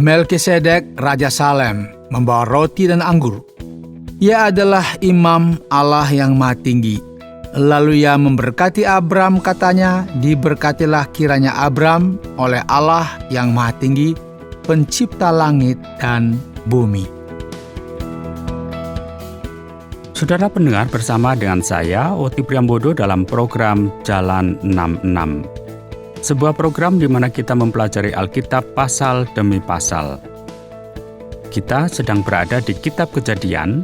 Melkisedek, Raja Salem, membawa roti dan anggur. Ia adalah imam Allah yang Maha Tinggi. Lalu ia memberkati Abram, katanya, diberkatilah kiranya Abram oleh Allah yang Maha Tinggi, pencipta langit dan bumi. Saudara pendengar, bersama dengan saya, Oti Priambodo, dalam program Jalan 66. Sebuah program di mana kita mempelajari Alkitab pasal demi pasal. Kita sedang berada di Kitab Kejadian,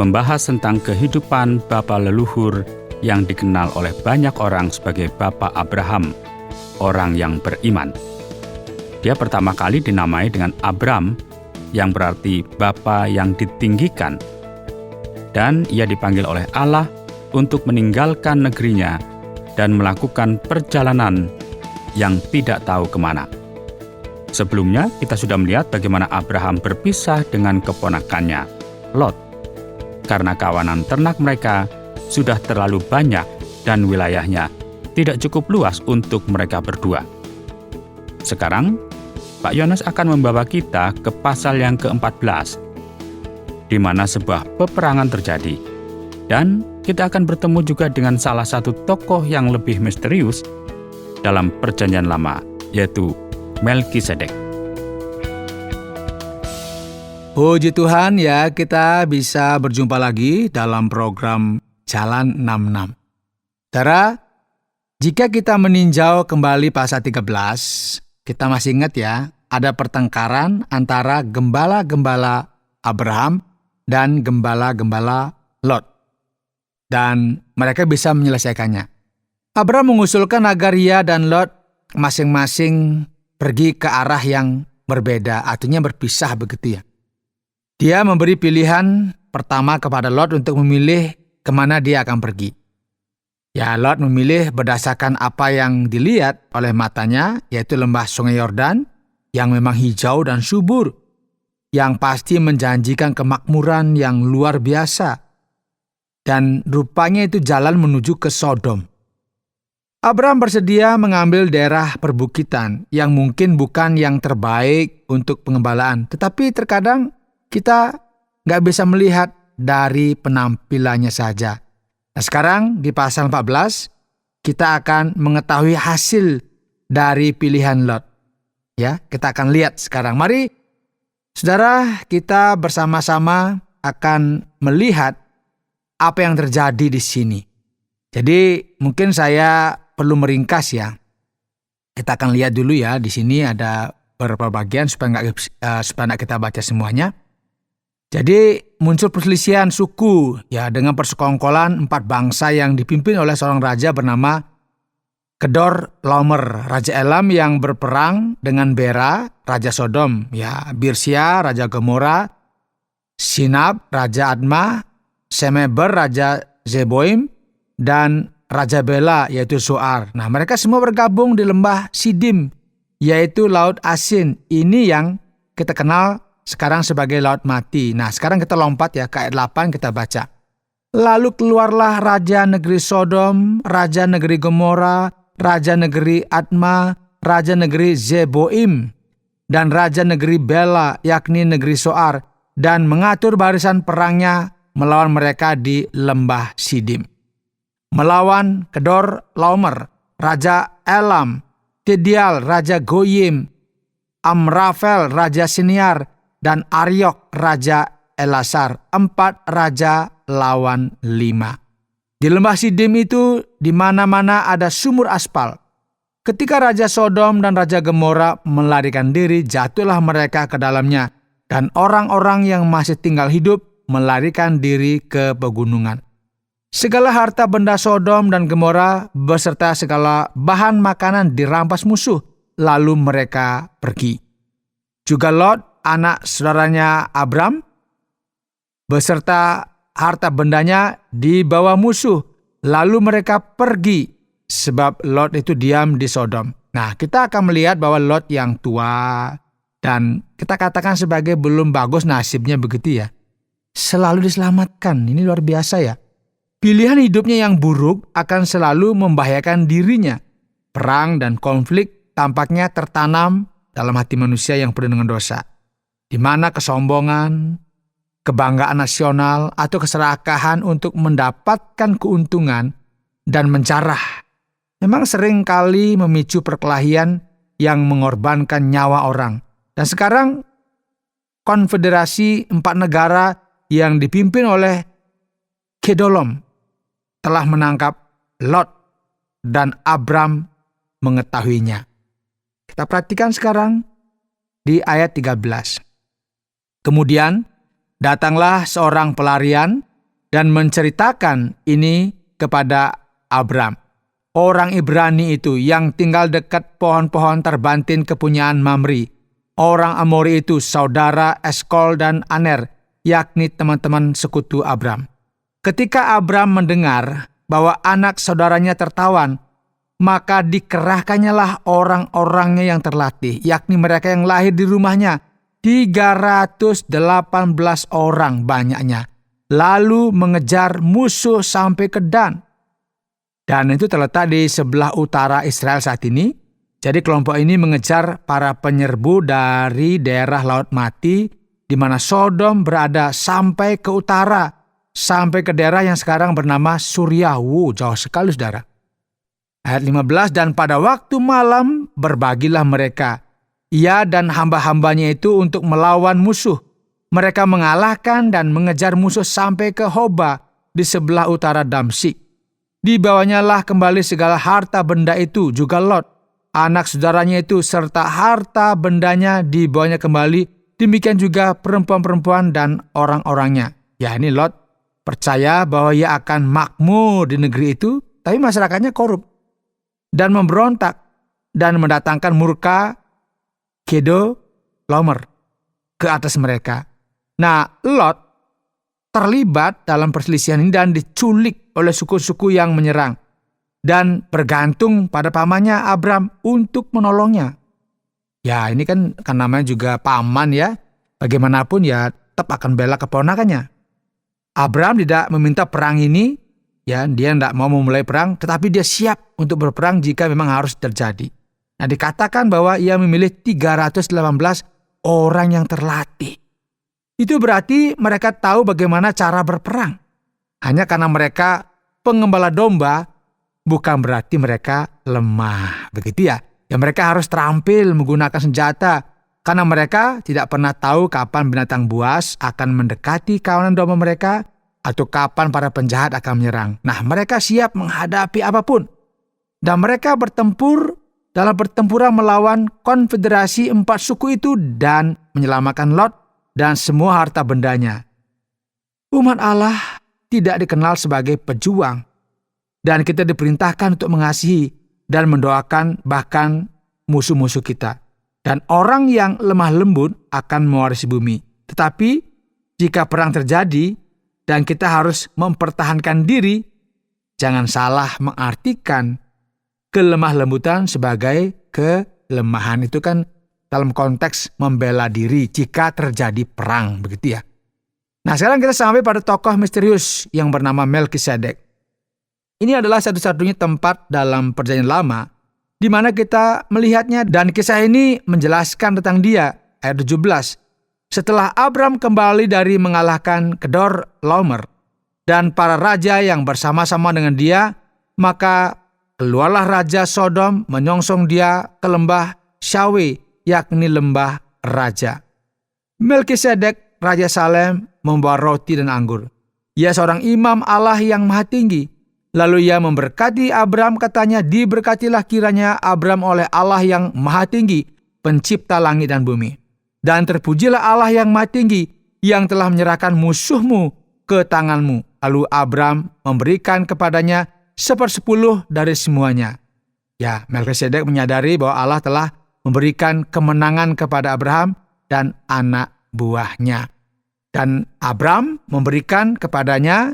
membahas tentang kehidupan bapa leluhur yang dikenal oleh banyak orang sebagai Bapa Abraham, orang yang beriman. Dia pertama kali dinamai dengan Abram, yang berarti bapa yang ditinggikan. Dan ia dipanggil oleh Allah untuk meninggalkan negerinya dan melakukan perjalanan yang tidak tahu kemana. Sebelumnya, kita sudah melihat bagaimana Abraham berpisah dengan keponakannya, Lot, karena kawanan ternak mereka sudah terlalu banyak dan wilayahnya tidak cukup luas untuk mereka berdua. Sekarang, Pak Yones akan membawa kita ke pasal yang ke-14, di mana sebuah peperangan terjadi. Dan kita akan bertemu juga dengan salah satu tokoh yang lebih misterius dalam Perjanjian Lama, yaitu Melkisedek. Puji Tuhan ya, kita bisa berjumpa lagi dalam program Jalan 66. Saudara, jika kita meninjau kembali pasal 13, kita masih ingat ya, ada pertengkaran antara gembala-gembala Abraham dan gembala-gembala Lot. Dan mereka bisa menyelesaikannya. Abraham mengusulkan agar ia dan Lot masing-masing pergi ke arah yang berbeda, artinya berpisah begitu ya. Dia memberi pilihan pertama kepada Lot untuk memilih kemana dia akan pergi. Ya, Lot memilih berdasarkan apa yang dilihat oleh matanya, yaitu lembah Sungai Yordan yang memang hijau dan subur, yang pasti menjanjikan kemakmuran yang luar biasa. Dan rupanya itu jalan menuju ke Sodom. Abraham bersedia mengambil daerah perbukitan yang mungkin bukan yang terbaik untuk pengembalaan. Tetapi terkadang kita nggak bisa melihat dari penampilannya saja. Nah, sekarang di pasal 14, kita akan mengetahui hasil dari pilihan Lot. Ya, kita akan lihat sekarang. Mari, saudara, kita bersama-sama akan melihat apa yang terjadi di sini. Jadi mungkin saya perlu meringkas ya. Kita akan lihat dulu ya, di sini ada beberapa bagian supaya nggak kita baca semuanya. Jadi muncul perselisihan suku ya dengan persekongkolan 4 bangsa yang dipimpin oleh seorang raja bernama Kedor Laomer, Raja Elam yang berperang dengan Bera, Raja Sodom, ya, Birsia, Raja Gomora, Sinab, Raja Adma, Semeber, Raja Zeboim, dan Raja Bela, yaitu Zoar. Nah, mereka semua bergabung di lembah Sidim, yaitu Laut Asin. Ini yang kita kenal sekarang sebagai Laut Mati. Nah, sekarang kita lompat ya ke ayat 8, kita baca. Lalu keluarlah Raja negeri Sodom, Raja negeri Gomora, Raja negeri Adma, Raja negeri Zeboim, dan Raja negeri Bela, yakni negeri Zoar, dan mengatur barisan perangnya melawan mereka di lembah Sidim. Melawan Kedor Laomer, Raja Elam, Tidial, Raja Goyim, Amrafel, Raja Siniar, dan Aryok, Raja Elasar. 4 raja lawan 5. Di lembah Sidim itu di mana-mana ada sumur aspal. Ketika Raja Sodom dan Raja Gomora melarikan diri, jatuhlah mereka ke dalamnya, dan orang-orang yang masih tinggal hidup melarikan diri ke pegunungan. Segala harta benda Sodom dan Gomora beserta segala bahan makanan dirampas musuh, lalu mereka pergi. Juga Lot, anak saudaranya Abram, beserta harta bendanya dibawa musuh, lalu mereka pergi, sebab Lot itu diam di Sodom. Nah, kita akan melihat bahwa Lot yang tua dan kita katakan sebagai belum bagus nasibnya begitu ya, selalu diselamatkan. Ini luar biasa ya. Pilihan hidupnya yang buruk akan selalu membahayakan dirinya. Perang dan konflik tampaknya tertanam dalam hati manusia yang penuh dengan dosa, di mana kesombongan, kebanggaan nasional, atau keserakahan untuk mendapatkan keuntungan dan mencarah memang sering kali memicu perkelahian yang mengorbankan nyawa orang. Dan sekarang konfederasi 4 negara yang dipimpin oleh Kedolom telah menangkap Lot dan Abram mengetahuinya. Kita perhatikan sekarang di ayat 13. Kemudian datanglah seorang pelarian dan menceritakan ini kepada Abram, orang Ibrani itu yang tinggal dekat pohon-pohon terbantin kepunyaan Mamri. Orang Amori itu saudara Eskol dan Aner, yakni teman-teman sekutu Abram. Ketika Abram mendengar bahwa anak saudaranya tertawan, maka dikerahkannya lah orang-orangnya yang terlatih, yakni mereka yang lahir di rumahnya, 318 orang banyaknya, lalu mengejar musuh sampai ke Dan. Dan itu terletak di sebelah utara Israel saat ini. Jadi kelompok ini mengejar para penyerbu dari daerah Laut Mati, di mana Sodom berada, sampai ke utara, sampai ke daerah yang sekarang bernama Suriah. Jauh sekali, saudara. Ayat 15, dan pada waktu malam berbagilah mereka, ia dan hamba-hambanya itu, untuk melawan musuh. Mereka mengalahkan dan mengejar musuh sampai ke Hoba di sebelah utara Damsik. Dibawanya lah kembali segala harta benda itu, juga Lot, anak saudaranya itu, serta harta bendanya dibawanya kembali. Demikian juga perempuan-perempuan dan orang-orangnya. Ya, ini Lot percaya bahwa ia akan makmur di negeri itu, tapi masyarakatnya korup dan memberontak dan mendatangkan murka Kedolom ke atas mereka. Nah, Lot terlibat dalam perselisihan ini dan diculik oleh suku-suku yang menyerang dan bergantung pada pamannya Abram untuk menolongnya. Ya, ini kan namanya juga paman ya. Bagaimanapun ya tetap akan bela keponakannya. Abram tidak meminta perang ini, ya, dia tidak mau memulai perang, tetapi dia siap untuk berperang jika memang harus terjadi. Nah, dikatakan bahwa ia memilih 318 orang yang terlatih. Itu berarti mereka tahu bagaimana cara berperang. Hanya karena mereka pengembala domba, bukan berarti mereka lemah. Begitu ya. Ya, mereka harus terampil menggunakan senjata, karena mereka tidak pernah tahu kapan binatang buas akan mendekati kawanan domba mereka, atau kapan para penjahat akan menyerang. Nah, mereka siap menghadapi apapun. Dan mereka bertempur dalam pertempuran melawan konfederasi 4 suku itu dan menyelamatkan Lot dan semua harta bendanya. Umat Allah tidak dikenal sebagai pejuang, dan kita diperintahkan untuk mengasihi dan mendoakan bahkan musuh-musuh kita. Dan orang yang lemah lembut akan mewarisi bumi. Tetapi jika perang terjadi dan kita harus mempertahankan diri, jangan salah mengartikan kelemah lembutan sebagai kelemahan. Itu kan dalam konteks membela diri jika terjadi perang, begitu ya. Nah, sekarang kita sampai pada tokoh misterius yang bernama Melkisedek. Ini adalah satu-satunya tempat dalam Perjanjian Lama di mana kita melihatnya, dan kisah ini menjelaskan tentang dia. Ayat 17. Setelah Abram kembali dari mengalahkan Kedorlaomer dan para raja yang bersama-sama dengan dia, maka keluarlah Raja Sodom menyongsong dia ke lembah Syawe, yakni lembah raja. Melkisedek, Raja Salem, membawa roti dan anggur. Ia seorang imam Allah yang maha tinggi. Lalu ia memberkati Abram, katanya, diberkatilah kiranya Abram oleh Allah yang maha tinggi, pencipta langit dan bumi. Dan terpujilah Allah yang maha tinggi, yang telah menyerahkan musuhmu ke tanganmu. Lalu Abram memberikan kepadanya 1/10 dari semuanya. Ya, Melkisedek menyadari bahwa Allah telah memberikan kemenangan kepada Abraham dan anak buahnya. Dan Abram memberikan kepadanya,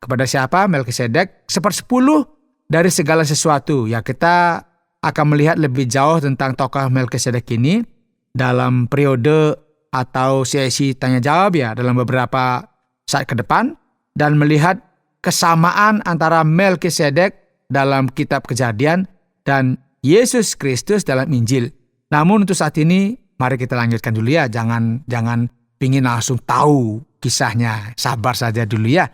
kepada siapa? Melkisedek, 1/10 dari segala sesuatu. Ya, kita akan melihat lebih jauh tentang tokoh Melkisedek ini dalam periode atau sesi tanya jawab ya, dalam beberapa saat ke depan, dan melihat kesamaan antara Melkisedek dalam kitab Kejadian dan Yesus Kristus dalam Injil. Namun untuk saat ini, mari kita lanjutkan dulu ya. Jangan pingin langsung tahu kisahnya. Sabar saja dulu ya.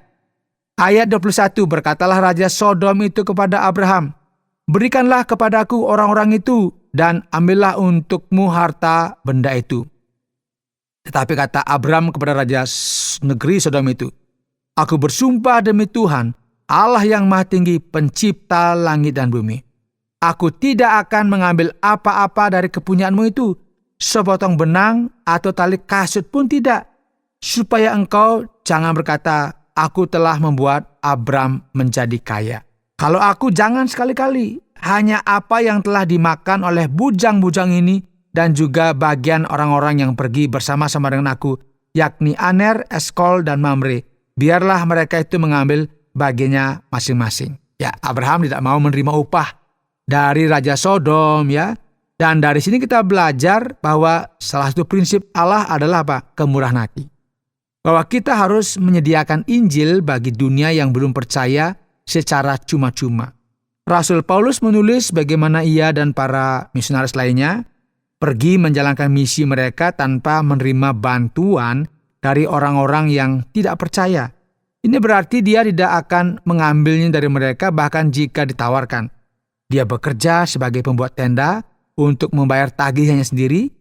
Ayat 21, berkatalah Raja Sodom itu kepada Abraham, berikanlah kepadaku orang-orang itu, dan ambillah untukmu harta benda itu. Tetapi kata Abraham kepada Raja negeri Sodom itu, aku bersumpah demi Tuhan, Allah yang Maha Tinggi, pencipta langit dan bumi, aku tidak akan mengambil apa-apa dari kepunyaanmu itu, sepotong benang atau tali kasut pun tidak, supaya engkau jangan berkata, aku telah membuat Abram menjadi kaya. Kalau aku, jangan sekali-kali, hanya apa yang telah dimakan oleh bujang-bujang ini, dan juga bagian orang-orang yang pergi bersama-sama dengan aku, yakni Aner, Eskol, dan Mamre. Biarlah mereka itu mengambil bagiannya masing-masing. Ya, Abraham tidak mau menerima upah dari Raja Sodom ya. Dan dari sini kita belajar bahwa salah satu prinsip Allah adalah apa? Kemurahan hati. Bahwa kita harus menyediakan Injil bagi dunia yang belum percaya secara cuma-cuma. Rasul Paulus menulis bagaimana ia dan para misionaris lainnya pergi menjalankan misi mereka tanpa menerima bantuan dari orang-orang yang tidak percaya. Ini berarti dia tidak akan mengambilnya dari mereka bahkan jika ditawarkan. Dia bekerja sebagai pembuat tenda untuk membayar tagihannya sendiri.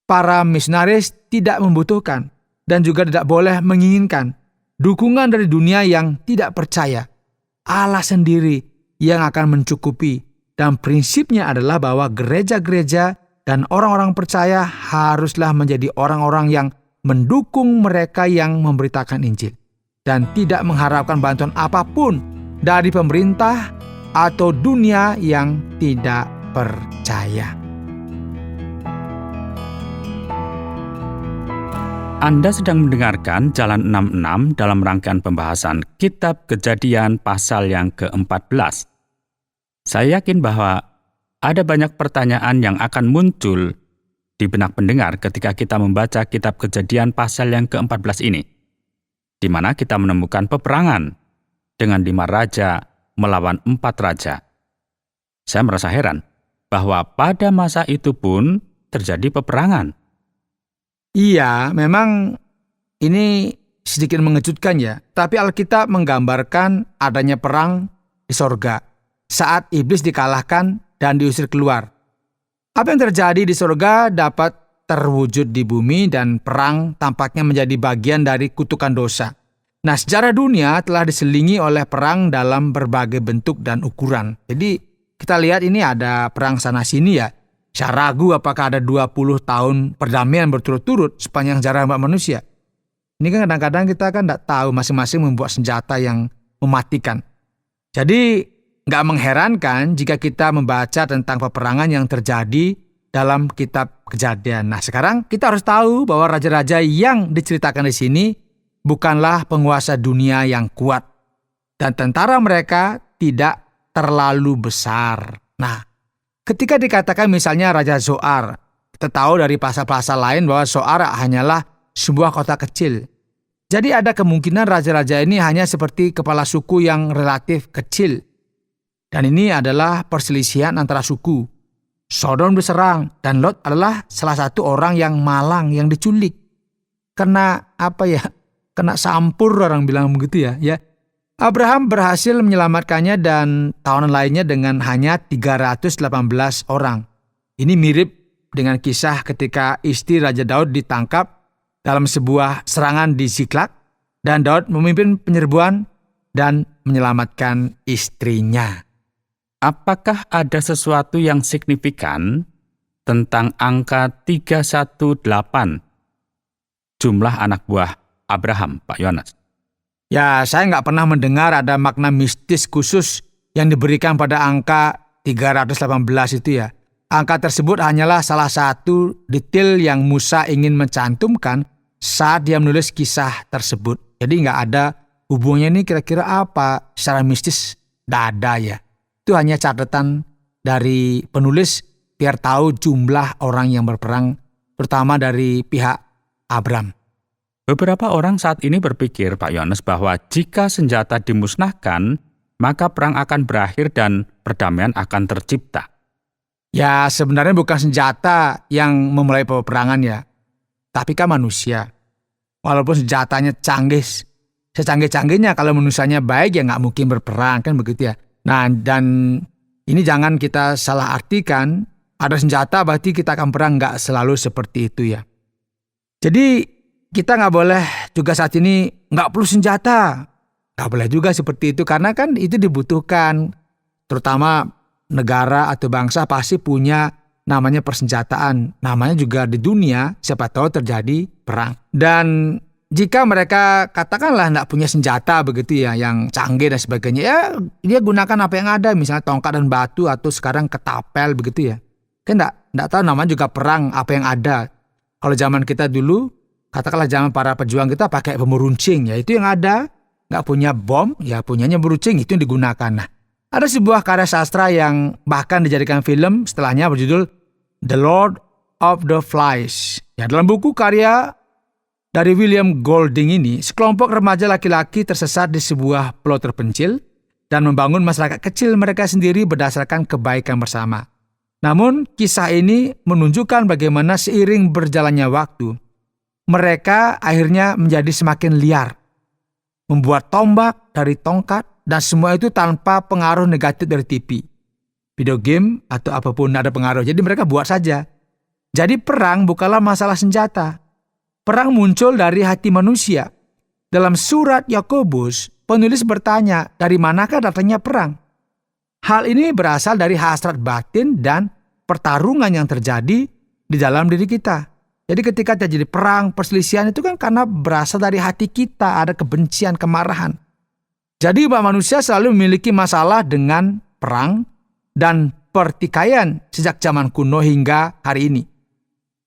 Para misionaris tidak membutuhkan dan juga tidak boleh menginginkan dukungan dari dunia yang tidak percaya. Allah sendiri yang akan mencukupi, dan prinsipnya adalah bahwa gereja-gereja dan orang-orang percaya haruslah menjadi orang-orang yang mendukung mereka yang memberitakan Injil dan tidak mengharapkan bantuan apapun dari pemerintah atau dunia yang tidak percaya. Anda sedang mendengarkan Jalan 66 dalam rangkaian pembahasan Kitab Kejadian pasal yang ke-14. Saya yakin bahwa ada banyak pertanyaan yang akan muncul di benak pendengar ketika kita membaca Kitab Kejadian pasal yang ke-14 ini, di mana kita menemukan peperangan dengan 5 raja melawan 4 raja. Saya merasa heran bahwa pada masa itu pun terjadi peperangan. Iya, memang ini sedikit mengejutkan ya. Tapi Alkitab menggambarkan adanya perang di sorga saat iblis dikalahkan dan diusir keluar. Apa yang terjadi di sorga dapat terwujud di bumi, dan perang tampaknya menjadi bagian dari kutukan dosa. Nah, sejarah dunia telah diselingi oleh perang dalam berbagai bentuk dan ukuran. Jadi kita lihat ini ada perang sana-sini ya. Saya ragu apakah ada 20 tahun perdamaian berturut-turut sepanjang sejarah manusia. Ini kan kadang-kadang kita kan tidak tahu, masing-masing membuat senjata yang mematikan. Jadi nggak mengherankan jika kita membaca tentang peperangan yang terjadi dalam kitab Kejadian. Nah, sekarang kita harus tahu bahwa raja-raja yang diceritakan di sini bukanlah penguasa dunia yang kuat, dan tentara mereka tidak terlalu besar. Nah, ketika dikatakan misalnya Raja Zoar, kita tahu dari pasal-pasal lain bahwa Zoar hanyalah sebuah kota kecil. Jadi ada kemungkinan raja-raja ini hanya seperti kepala suku yang relatif kecil. Dan ini adalah perselisihan antara suku. Sodom diserang, dan Lot adalah salah satu orang yang malang, yang diculik. Kena kena sampur, orang bilang begitu ya. Abraham berhasil menyelamatkannya dan tawanan lainnya dengan hanya 318 orang. Ini mirip dengan kisah ketika istri Raja Daud ditangkap dalam sebuah serangan di Ziklag, dan Daud memimpin penyerbuan dan menyelamatkan istrinya. Apakah ada sesuatu yang signifikan tentang angka 318 jumlah anak buah Abraham, Pak Yohanes? Ya, saya nggak pernah mendengar ada makna mistis khusus yang diberikan pada angka 318 itu ya. Angka tersebut hanyalah salah satu detail yang Musa ingin mencantumkan saat dia menulis kisah tersebut. Jadi nggak ada hubungannya ini kira-kira apa secara mistis, nggak ada ya. Itu hanya catatan dari penulis biar tahu jumlah orang yang berperang, terutama dari pihak Abram. Beberapa orang saat ini berpikir, Pak Yohanes, bahwa jika senjata dimusnahkan, maka perang akan berakhir dan perdamaian akan tercipta. Ya sebenarnya bukan senjata yang memulai peperangan ya, tapi kan manusia. Walaupun senjatanya canggih, secanggih-canggihnya kalau manusianya baik ya nggak mungkin berperang kan begitu ya. Nah dan ini jangan kita salah artikan, ada senjata berarti kita akan perang, nggak selalu seperti itu ya. Jadi kita nggak boleh juga saat ini nggak perlu senjata. Nggak boleh juga seperti itu karena kan itu dibutuhkan. Terutama negara atau bangsa pasti punya namanya persenjataan. Namanya juga di dunia siapa tahu terjadi perang. Dan jika mereka katakanlah nggak punya senjata begitu ya yang canggih dan sebagainya, ya dia gunakan apa yang ada, misalnya tongkat dan batu atau sekarang ketapel begitu ya. Kan nggak tahu namanya juga perang apa yang ada. Kalau zaman kita dulu, katakanlah zaman para pejuang kita pakai bom runcing, ya itu yang ada. Nggak punya bom, ya punyanya beruncing, itu yang digunakan. Nah, ada sebuah karya sastra yang bahkan dijadikan film setelahnya berjudul The Lord of the Flies. Ya, dalam buku karya dari William Golding ini, sekelompok remaja laki-laki tersesat di sebuah pulau terpencil dan membangun masyarakat kecil mereka sendiri berdasarkan kebaikan bersama. Namun, kisah ini menunjukkan bagaimana seiring berjalannya waktu, mereka akhirnya menjadi semakin liar, membuat tombak dari tongkat, dan semua itu tanpa pengaruh negatif dari TV, video game, atau apapun ada pengaruh. Jadi mereka buat saja. Jadi perang bukanlah masalah senjata. Perang muncul dari hati manusia. Dalam surat Yakobus, penulis bertanya, dari manakah datangnya perang? Hal ini berasal dari hasrat batin dan pertarungan yang terjadi di dalam diri kita. Jadi ketika terjadi perang, perselisihan itu kan karena berasal dari hati kita, ada kebencian, kemarahan. Jadi manusia selalu memiliki masalah dengan perang dan pertikaian sejak zaman kuno hingga hari ini.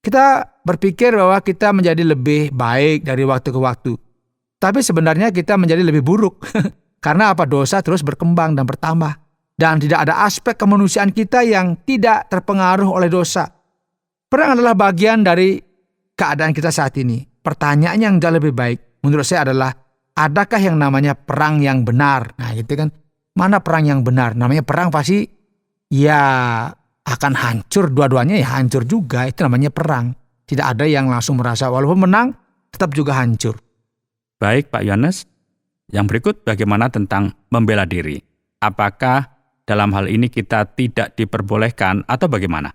Kita berpikir bahwa kita menjadi lebih baik dari waktu ke waktu. Tapi sebenarnya kita menjadi lebih buruk. Karena apa? Dosa terus berkembang dan bertambah. Dan tidak ada aspek kemanusiaan kita yang tidak terpengaruh oleh dosa. Perang adalah bagian dari keadaan kita saat ini. Pertanyaan yang jauh lebih baik menurut saya adalah, adakah yang namanya perang yang benar? Nah gitu kan, mana perang yang benar? Namanya perang pasti ya akan hancur, dua-duanya ya hancur juga. Itu namanya perang. Tidak ada yang langsung merasa walaupun menang tetap juga hancur. Baik Pak Yohanes, yang berikut bagaimana tentang membela diri? Apakah dalam hal ini kita tidak diperbolehkan atau bagaimana?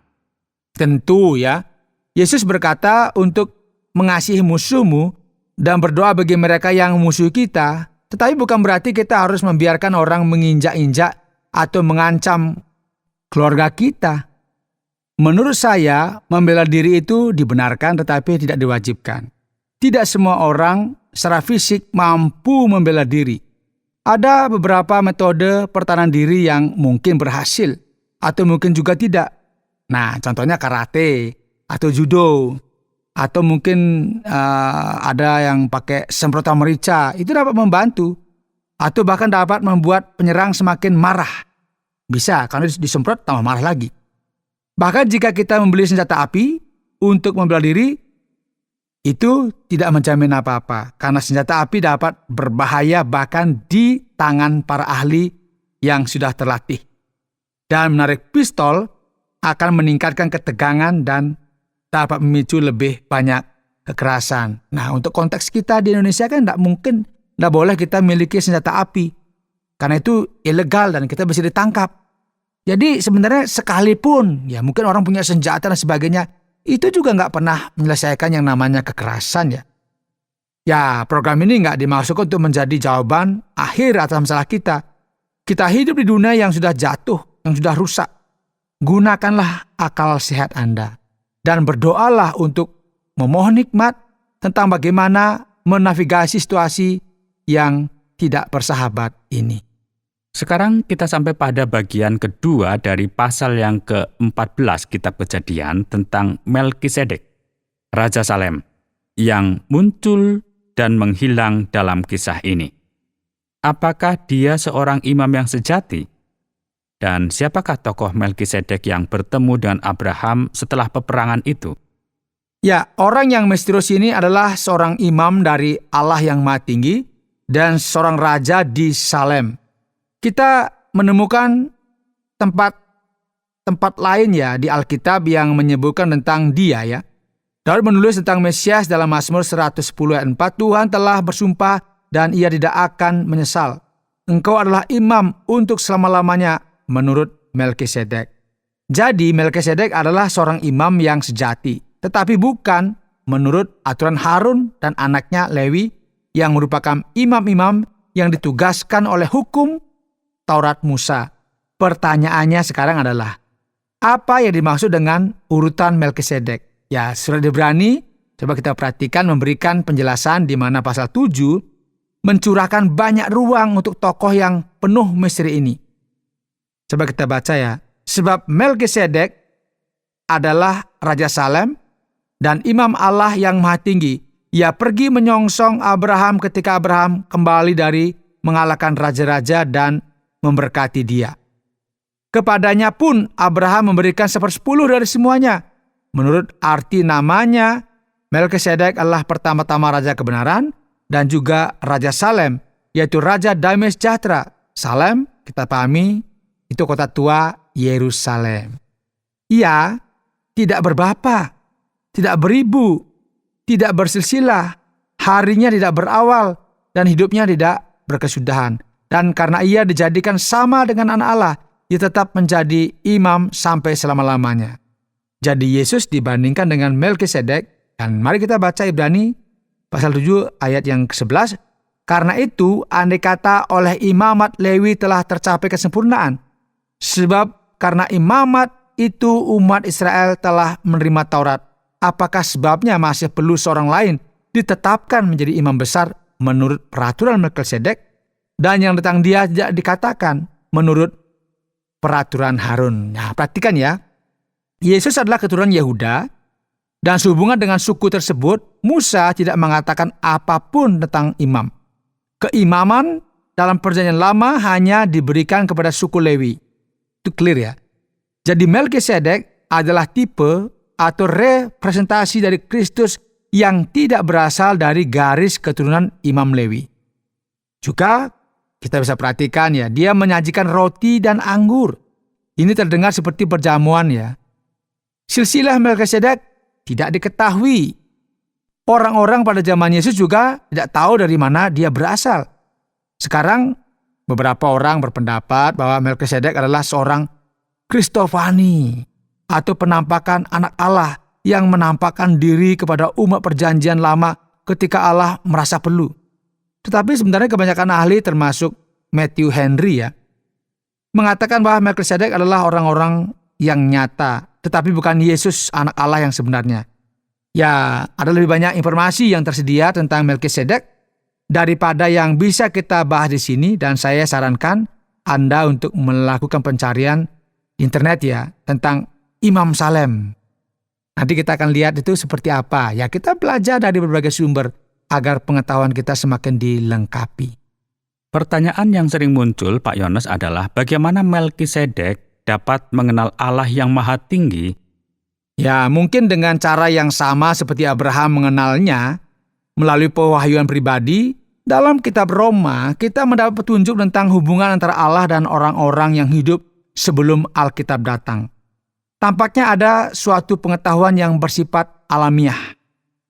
Tentu ya, Yesus berkata untuk mengasihi musuhmu dan berdoa bagi mereka yang musuh kita, tetapi bukan berarti kita harus membiarkan orang menginjak-injak atau mengancam keluarga kita. Menurut saya, membela diri itu dibenarkan tetapi tidak diwajibkan. Tidak semua orang secara fisik mampu membela diri. Ada beberapa metode pertahanan diri yang mungkin berhasil atau mungkin juga tidak. Nah, contohnya karate atau judo, atau mungkin ada yang pakai semprotan merica, itu dapat membantu, atau bahkan dapat membuat penyerang semakin marah. Bisa, karena disemprot tambah marah lagi. Bahkan jika kita membeli senjata api untuk membela diri, itu tidak menjamin apa-apa, karena senjata api dapat berbahaya bahkan di tangan para ahli yang sudah terlatih. Dan menarik pistol akan meningkatkan ketegangan dan dapat memicu lebih banyak kekerasan. Nah, untuk konteks kita di Indonesia kan tidak boleh kita miliki senjata api. Karena itu ilegal dan kita bisa ditangkap. Jadi sebenarnya sekalipun, ya mungkin orang punya senjata dan sebagainya, itu juga nggak pernah menyelesaikan yang namanya kekerasan ya. Ya, program ini nggak dimaksudkan untuk menjadi jawaban akhir atas masalah kita. Kita hidup di dunia yang sudah jatuh, yang sudah rusak. Gunakanlah akal sehat Anda. Dan berdoalah untuk memohon hikmat tentang bagaimana menavigasi situasi yang tidak bersahabat ini. Sekarang kita sampai pada bagian kedua dari pasal yang ke-14 Kitab Kejadian tentang Melkisedek, Raja Salem, yang muncul dan menghilang dalam kisah ini. Apakah dia seorang imam yang sejati? Dan siapakah tokoh Melkisedek yang bertemu dengan Abraham setelah peperangan itu? Ya, orang yang misterius ini adalah seorang imam dari Allah yang Maha Tinggi dan seorang raja di Salem. Kita menemukan tempat tempat lain ya di Alkitab yang menyebutkan tentang dia ya. Daud menulis tentang Mesias dalam Mazmur 110 ayat 4, Tuhan telah bersumpah dan ia tidak akan menyesal. Engkau adalah imam untuk selama-lamanya menurut Melkisedek. Jadi Melkisedek adalah seorang imam yang sejati, tetapi bukan menurut aturan Harun dan anaknya Lewi yang merupakan imam-imam yang ditugaskan oleh hukum Taurat Musa. Pertanyaannya sekarang adalah, apa yang dimaksud dengan urutan Melkisedek? Ya, surat Ibrani, coba kita perhatikan memberikan penjelasan di mana pasal 7 mencurahkan banyak ruang untuk tokoh yang penuh misteri ini. Coba kita baca ya. Sebab Melkisedek adalah Raja Salem dan Imam Allah yang Maha Tinggi. Ia pergi menyongsong Abraham ketika Abraham kembali dari mengalahkan raja-raja dan memberkati dia. Kepadanya pun Abraham memberikan 1/10 dari semuanya. Menurut arti namanya, Melkisedek adalah pertama-tama Raja Kebenaran dan juga Raja Salem, yaitu Raja Damai Sejahtera. Salem, kita pahami, itu kota tua Yerusalem. Ia tidak berbapa, tidak beribu, tidak bersilsilah, harinya tidak berawal, dan hidupnya tidak berkesudahan. Dan karena ia dijadikan sama dengan anak Allah, ia tetap menjadi imam sampai selama-lamanya. Jadi Yesus dibandingkan dengan Melkisedek, dan mari kita baca Ibrani pasal 7 ayat yang ke-11. Karena itu, andai kata oleh imamat Lewi telah tercapai kesempurnaan, sebab karena imamat itu umat Israel telah menerima Taurat, apakah sebabnya masih perlu seorang lain ditetapkan menjadi imam besar menurut peraturan Melkisedek, dan yang tentang dia tidak dikatakan menurut peraturan Harun? Nah, perhatikan ya. Yesus adalah keturunan Yehuda, dan sehubungan dengan suku tersebut, Musa tidak mengatakan apapun tentang imam. Keimaman dalam Perjanjian Lama hanya diberikan kepada suku Lewi. Itu clear ya. Jadi Melkisedek adalah tipe atau representasi dari Kristus yang tidak berasal dari garis keturunan Imam Lewi. Juga kita bisa perhatikan ya, dia menyajikan roti dan anggur. Ini terdengar seperti perjamuan ya. Silsilah Melkisedek tidak diketahui. Orang-orang pada zaman Yesus juga tidak tahu dari mana dia berasal. Sekarang beberapa orang berpendapat bahwa Melkisedek adalah seorang Kristofani atau penampakan anak Allah yang menampakkan diri kepada umat Perjanjian Lama ketika Allah merasa perlu. Tetapi sebenarnya kebanyakan ahli termasuk Matthew Henry ya, mengatakan bahwa Melkisedek adalah orang-orang yang nyata, tetapi bukan Yesus anak Allah yang sebenarnya. Ya, ada lebih banyak informasi yang tersedia tentang Melkisedek daripada yang bisa kita bahas di sini, dan saya sarankan Anda untuk melakukan pencarian internet ya tentang Imam Salem. Nanti kita akan lihat itu seperti apa. Ya, kita belajar dari berbagai sumber agar pengetahuan kita semakin dilengkapi. Pertanyaan yang sering muncul, Pak Yones, adalah bagaimana Melkisedek dapat mengenal Allah yang Maha Tinggi? Ya, mungkin dengan cara yang sama seperti Abraham mengenalnya melalui pewahyuan pribadi. Dalam kitab Roma, kita mendapat petunjuk tentang hubungan antara Allah dan orang-orang yang hidup sebelum Alkitab datang. Tampaknya ada suatu pengetahuan yang bersifat alamiah,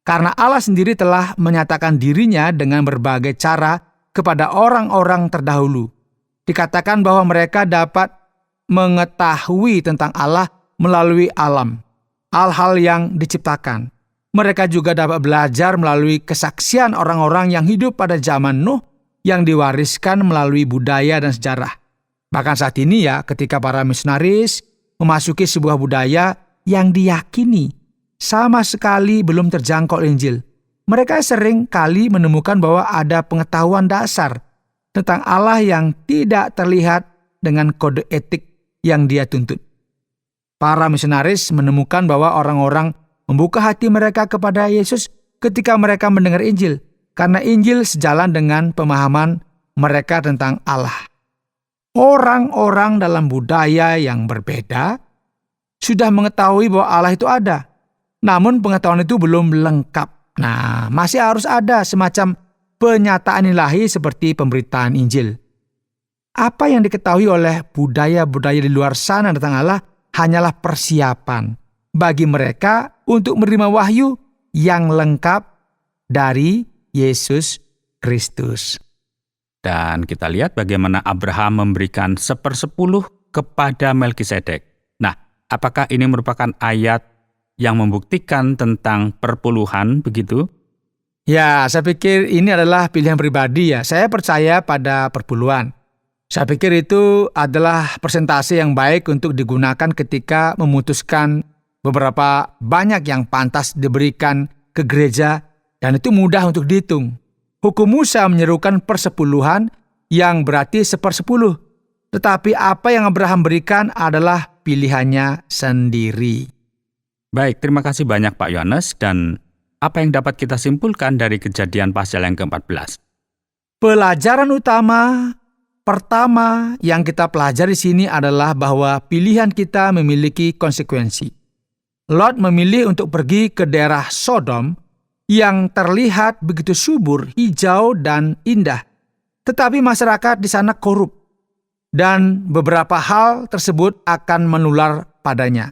karena Allah sendiri telah menyatakan dirinya dengan berbagai cara kepada orang-orang terdahulu. Dikatakan bahwa mereka dapat mengetahui tentang Allah melalui alam, hal-hal yang diciptakan. Mereka juga dapat belajar melalui kesaksian orang-orang yang hidup pada zaman Nuh yang diwariskan melalui budaya dan sejarah. Bahkan saat ini ya, ketika para misionaris memasuki sebuah budaya yang diyakini sama sekali belum terjangkau Injil, mereka sering kali menemukan bahwa ada pengetahuan dasar tentang Allah yang tidak terlihat dengan kode etik yang dia tuntut. Para misionaris menemukan bahwa orang-orang membuka hati mereka kepada Yesus ketika mereka mendengar Injil, karena Injil sejalan dengan pemahaman mereka tentang Allah. Orang-orang dalam budaya yang berbeda sudah mengetahui bahwa Allah itu ada, namun pengetahuan itu belum lengkap. Nah, masih harus ada semacam penyataan ilahi seperti pemberitaan Injil. Apa yang diketahui oleh budaya-budaya di luar sana tentang Allah hanyalah persiapan bagi mereka untuk menerima wahyu yang lengkap dari Yesus Kristus. Dan kita lihat bagaimana Abraham memberikan 1/10 kepada Melkisedek. Nah, apakah ini merupakan ayat yang membuktikan tentang perpuluhan begitu? Ya, saya pikir ini adalah pilihan pribadi ya. Saya percaya pada perpuluhan. Saya pikir itu adalah persentase yang baik untuk digunakan ketika memutuskan beberapa banyak yang pantas diberikan ke gereja, dan itu mudah untuk dihitung. Hukum Musa menyerukan persepuluhan yang berarti 1/10. Tetapi apa yang Abraham berikan adalah pilihannya sendiri. Baik, terima kasih banyak Pak Yohanes. Dan apa yang dapat kita simpulkan dari Kejadian pasal yang ke-14? Pelajaran utama pertama yang kita pelajari di sini adalah bahwa pilihan kita memiliki konsekuensi. Lot memilih untuk pergi ke daerah Sodom yang terlihat begitu subur, hijau, dan indah. Tetapi masyarakat di sana korup, dan beberapa hal tersebut akan menular padanya.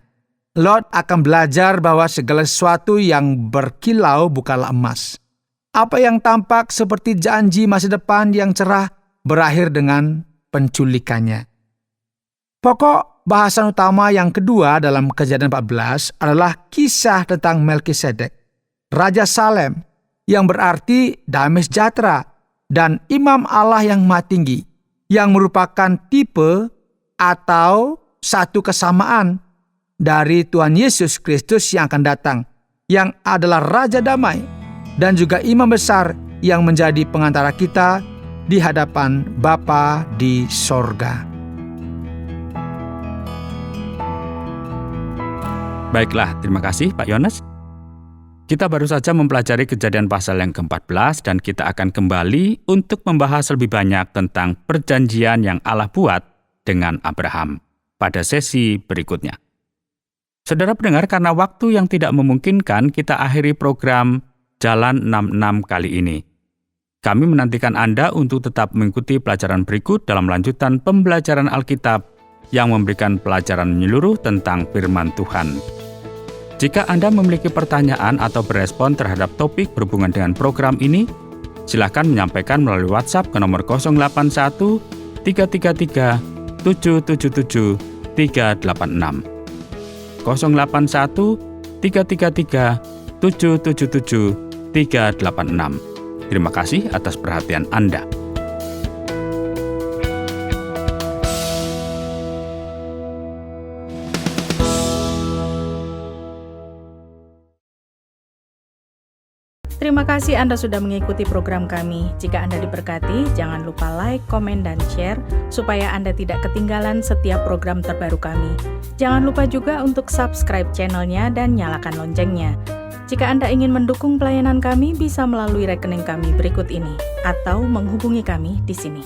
Lot akan belajar bahwa segala sesuatu yang berkilau bukanlah emas. Apa yang tampak seperti janji masa depan yang cerah berakhir dengan penculikannya. Pokok bahasan utama yang kedua dalam Kejadian 14 adalah kisah tentang Melkisedek, Raja Salem, yang berarti damai sejahtera, dan Imam Allah yang Maha Tinggi, yang merupakan tipe atau satu kesamaan dari Tuhan Yesus Kristus yang akan datang, yang adalah Raja Damai, dan juga Imam Besar yang menjadi pengantara kita di hadapan Bapa di sorga. Baiklah, terima kasih Pak Yohanes. Kita baru saja mempelajari Kejadian pasal yang ke-14 dan kita akan kembali untuk membahas lebih banyak tentang perjanjian yang Allah buat dengan Abraham pada sesi berikutnya. Saudara pendengar, karena waktu yang tidak memungkinkan, kita akhiri program Jalan 66 kali ini. Kami menantikan Anda untuk tetap mengikuti pelajaran berikut dalam lanjutan pembelajaran Alkitab yang memberikan pelajaran menyeluruh tentang firman Tuhan. Jika Anda memiliki pertanyaan atau berespon terhadap topik berhubungan dengan program ini, silakan menyampaikan melalui WhatsApp ke nomor 081 333 777 386. 081 333 777 386. Terima kasih atas perhatian Anda. Terima kasih Anda sudah mengikuti program kami. Jika Anda diberkati, jangan lupa like, komen, dan share supaya Anda tidak ketinggalan setiap program terbaru kami. Jangan lupa juga untuk subscribe channelnya dan nyalakan loncengnya. Jika Anda ingin mendukung pelayanan kami, bisa melalui rekening kami berikut ini atau menghubungi kami di sini.